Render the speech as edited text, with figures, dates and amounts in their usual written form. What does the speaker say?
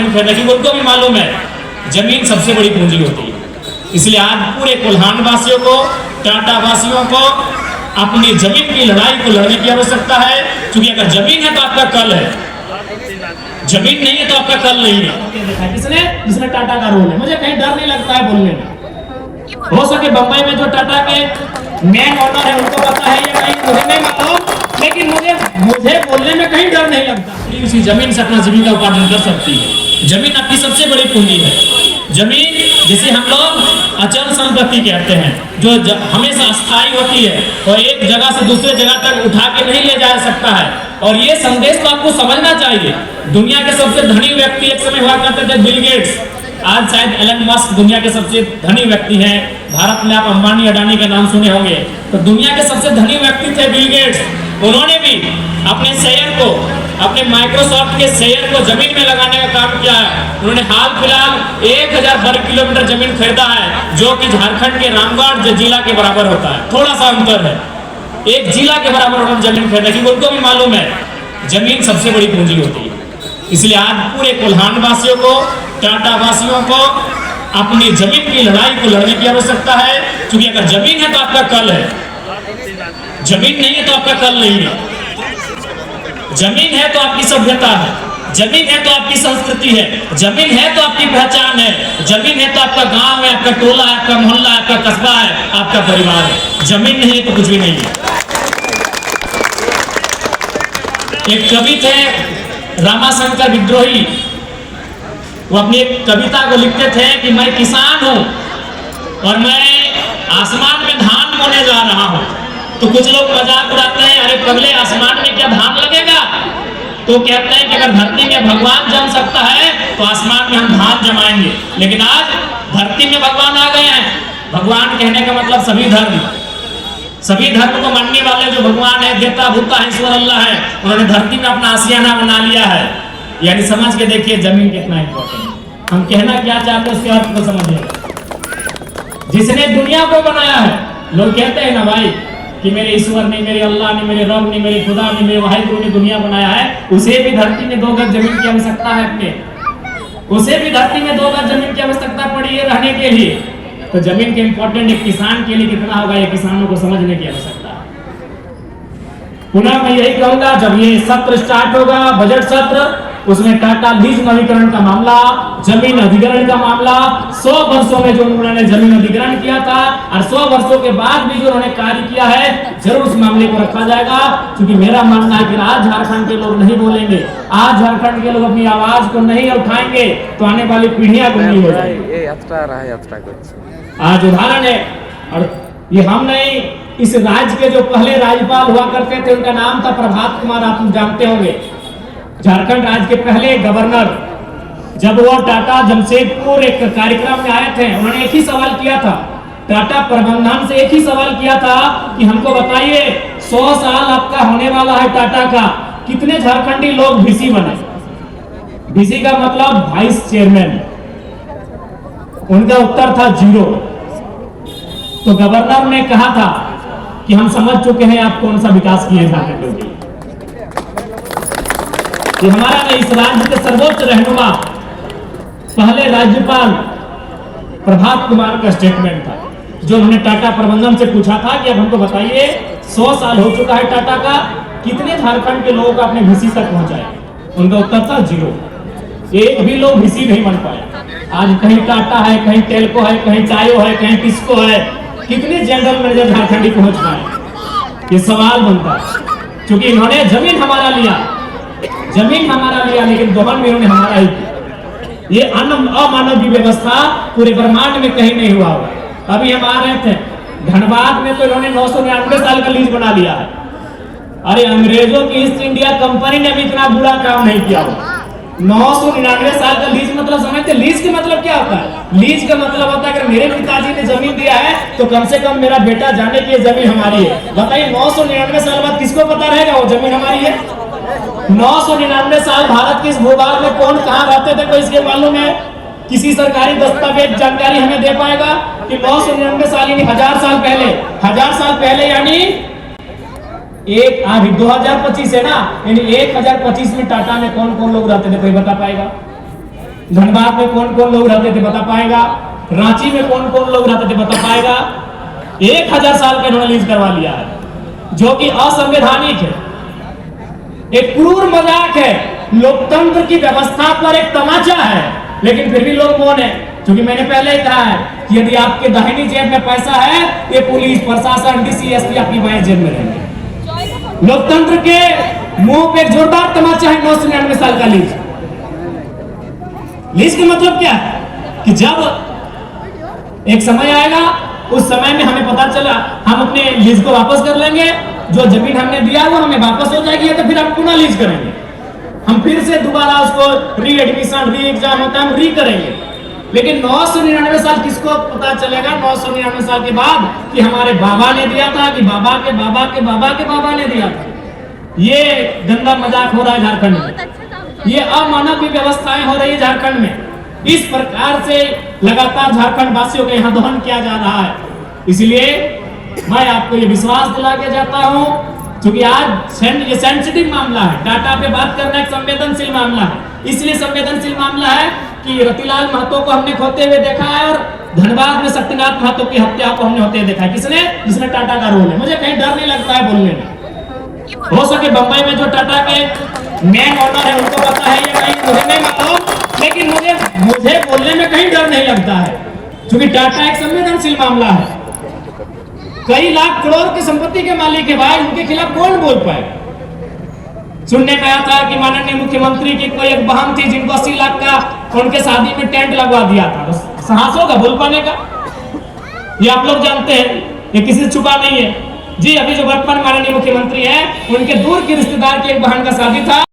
जमीन खरीदा, क्योंकि उनको भी मालूम है जमीन सबसे बड़ी पूंजी होती है। इसलिए आज पूरे कोल्हान वासियों को, टाटा वासियों को अपनी जमीन की लड़ाई को लड़ने की आवश्यकता है, क्योंकि अगर जमीन है तो आपका कल है, जमीन नहीं है तो आपका कल नहीं है। जिसने टाटा का रोल है, मुझे कहीं डर नहीं लगता है बोलने में। हो सके बंबई में जो टाटा के मेन ओनर है उनको पता है ये कहीं, मुझे नहीं मालूम, लेकिन मुझे बोलने में कहीं डर नहीं लगता। उसी जमीन से अपना जीविका उपार्जन कर सकती है। जमीन आपकी सबसे बड़ी पूंजी है। जमीन जिसे हम लोग अचल संपत्ति कहते हैं, जो हमेशा स्थायी होती है और एक जगह से दूसरे जगह तक उठा के नहीं ले जा सकता है। और ये संदेश तो आपको समझना चाहिए। दुनिया के सबसे धनी व्यक्ति एक समय हुआ करते थे बिल गेट्स, आज शायद एलन मस्क दुनिया के सबसे धनी व्यक्ति हैं। भारत में आप अंबानी अडानी का नाम सुने होंगे, तो दुनिया के सबसे धनी व्यक्ति थे बिल गेट्स। उन्होंने भी अपने शेयर को, अपने माइक्रोसॉफ्ट के शेयर को जमीन में लगाने का काम किया है। उन्होंने हाल फिलहाल 1000 वर्ग किलोमीटर जमीन खरीदा है, जो कि झारखंड के रामगढ़ जिला के बराबर होता है। थोड़ा सा अंतर है, एक जिला के बराबर उन्होंने जमीन खरीदा, क्योंकि उनको भी मालूम है जमीन सबसे बड़ी पूंजी होती है। इसलिए आज पूरे कोल्हान वासियों को, टाटा वासियों को अपनी जमीन की लड़ाई को लड़ने की आवश्यकता है, क्योंकि अगर जमीन है तो आपका कल है, जमीन नहीं है तो आपका कल नहीं है। जमीन है तो आपकी सभ्यता है, जमीन है तो आपकी संस्कृति है, जमीन है तो आपकी पहचान है, जमीन है तो आपका गांव है, आपका टोला है, आपका मोहल्ला है, आपका कस्बा है, आपका परिवार है। जमीन नहीं है तो कुछ भी नहीं है। एक कवि थे रामाशंकर विद्रोही, वो अपनी एक कविता को लिखते थे कि मैं किसान हूं और मैं आसमान में धान बोने जा रहा हूं। तो कुछ लोग मजाक उड़ाते हैं, अरे पगले आसमान में क्या धान लगेगा? तो कहते हैं कि अगर धरती में भगवान जम सकता है तो आसमान में हम धान जमाएंगे। लेकिन आज धरती में भगवान आ गए हैं। भगवान कहने का मतलब सभी धर्म को मानने वाले जो भगवान है, देवता भूता है, ईश्वर अल्लाह है, उन्होंने धरती में अपना आशियाना बना लिया है। यानी समझ के देखिए जमीन कितना इंपॉर्टेंट है। हम कहना क्या चाहते हैं उसके अर्थ को समझिए। जिसने दुनिया को बनाया है, लोग कहते हैं ना भाई कि मेरे ईश्वर ने, मेरे अल्लाह ने, मेरे रब ने, मेरे खुदा ने, मेरे वाहिगुरु ने दुनिया बनाया है, उसे भी धरती में 2 गज जमीन की आवश्यकता है अपने, उसे भी धरती में 2 गज जमीन की आवश्यकता पड़ी है रहने के लिए। तो जमीन के इंपॉर्टेंट एक किसान के लिए कितना होगा, ये किसानों को समझने की आवश्यकता है। पुनः मैं यही कहूंगा, जब ये सत्र स्टार्ट होगा, बजट सत्र, उसमें टाटा लीज नवीकरण का मामला, जमीन अधिग्रहण का मामला, 100 वर्षों में जो उन्होंने जमीन अधिग्रहण किया था और 100 वर्षों के बाद भी जो उन्होंने कार्य किया है, जरूर उस मामले को रखा जाएगा। क्योंकि मेरा मानना है कि आज झारखंड के लोग नहीं बोलेंगे, आज झारखंड के लोग अपनी आवाज को नहीं उठाएंगे तो आने वाली पीढ़ियां गुमराह हो जाएंगी। आज उदाहरण है, और ये हम नहीं, इस राज्य के जो पहले राज्यपाल हुआ करते थे उनका नाम था प्रभात कुमार, आप जानते होंगे। झारखंड राज्य के पहले गवर्नर, जब वो टाटा जमशेदपुर एक कार्यक्रम में आए थे, उन्होंने एक ही सवाल किया था, टाटा प्रबंधन से एक ही सवाल किया था कि हमको बताइए 100 साल आपका होने वाला है टाटा का, कितने झारखंडी लोग वीसी बने? वीसी का मतलब वाइस चेयरमैन। उनका उत्तर था 0। तो गवर्नर ने कहा था कि हम समझ चुके हैं आप कौन सा विकास किए झारखंड में। ये हमारा नहीं, इस राज्य के सर्वोच्च रहनुमा पहले राज्यपाल प्रभात कुमार का स्टेटमेंट था, जो उन्होंने टाटा प्रबंधन से पूछा था कि अब हमको बताइए 100 साल हो चुका है टाटा का, कितने झारखंड के लोगों को आपने वीसी तक पहुंचाया? उनका उत्तर था 0। एक भी लोग वीसी नहीं बन पाए। आज कहीं टाटा है, कहीं टेल्को है, कहीं चायो है, कहीं टिस्को है, कितने जनरल मैनेजर झारखंडी पहुंच पाए? ये सवाल बनता है। क्योंकि इन्होंने जमीन हमारा लिया, लेकिन दोहन में इन्होंने हमारा ही किया। ये अमानवीय व्यवस्था पूरे ब्रह्मांड में कहीं नहीं हुआ होगा। अभी हम आ रहे थे धनबाद में, तो इन्होंने 999 साल का लीज बना लिया है। अरे अंग्रेजों की ईस्ट इंडिया कंपनी ने भी इतना बुरा काम नहीं किया होगा। 999 साल का लीज मतलब समझते? लीज का मतलब क्या होता है? लीज का मतलब होता है अगर मेरे पिताजी ने जमीन दिया है तो कम से कम मेरा बेटा जाने की जमीन हमारी है। बताइए 999 साल बाद किसको पता रहेगा वो जमीन हमारी है? 999 साल भारत के इस भूभाग में कौन कहां रहते थे, कोई इसके मालूम है? किसी सरकारी दस्तावेज जानकारी हमें दे पाएगा कि 999 साल यानी 1000 साल पहले, 1000 साल पहले यानी एक अभी 2025 है ना, यानी 1025 में टाटा में कौन कौन लोग रहते थे, कोई बता पाएगा? धनबाद में कौन कौन लोग रहते थे बता पाएगा? रांची में कौन कौन लोग रहते थे बता पाएगा? 1000 साल का इन्होंने लीज करवा लिया है, जो कि असंवैधानिक है, एक क्रूर मजाक है, लोकतंत्र की व्यवस्था पर एक तमाचा है। लेकिन फिर भी लोग मौन है, क्योंकि मैंने पहले ही कहा है कि यदि आपके दाहिनी जेब में पैसा है, ये पुलिस प्रशासन डीसी एसपी आपकी बाएं जेब में रहेंगे। लोकतंत्र के मुंह पे एक जोरदार तमाचा है 999 साल का लीज। लीज का मतलब क्या है कि जब एक समय आएगा, उस समय में हमें पता चला हम अपने लीज को वापस कर लेंगे, जो जमीन हमने दिया वो हमें वापस हो जाएगी, तो फिर हम पुनः लीज करेंगे, हम फिर से दोबारा उसको री एडमिशन री एग्जाम होता है हम री करेंगे। लेकिन 999 साल किसको पता चलेगा 999 साल के बाद कि हमारे बाबा ने दिया था, कि बाबा के बाबा के बाबा के बाबा ने दिया था। ये गंदा मजाक हो रहा है झारखंड में, ये अमानवीय व्यवस्थाएं हो रही है झारखंड में। इस प्रकार से लगातार झारखंड वासियों के यहाँ दोहन किया जा रहा है। इसलिए मैं आपको ये विश्वास दिला के जाता हूँ, क्योंकि आज ये सेंसिटिव मामला है, डाटा पे बात करना एक संवेदनशील मामला है। इसलिए संवेदनशील मामला है कि रतिलाल महतो को हमने खोते हुए देखा है और धनबाद में शक्तिनाथ महतो की हत्या को हमने होते हुए देखा है। किसने? जिसमें टाटा का रोल है। मुझे कहीं डर नहीं लगता है बोलने में। हो सके बंबई में जो टाटा के मेन ओनर है उनको पता है, ये कहीं मुझे नहीं मालूम, लेकिन मुझे बोलने में कहीं डर नहीं लगता है, क्योंकि टाटा एक संवेदनशील मामला है। कई लाख करोड़ की संपत्ति के मालिक है भाई, उनके खिलाफ कौन बोल पाए? सुनने में आया था कि माननीय मुख्यमंत्री की कोई एक बहन थी जिनको 80 लाख का उनके शादी में टेंट लगवा दिया था। साहस होगा बोल पाने का? ये आप लोग जानते हैं, ये किसी से छुपा नहीं है। जी, अभी जो वर्तमान माननीय मुख्यमंत्री है, उनके दूर के रिश्तेदार की एक बहन का शादी था।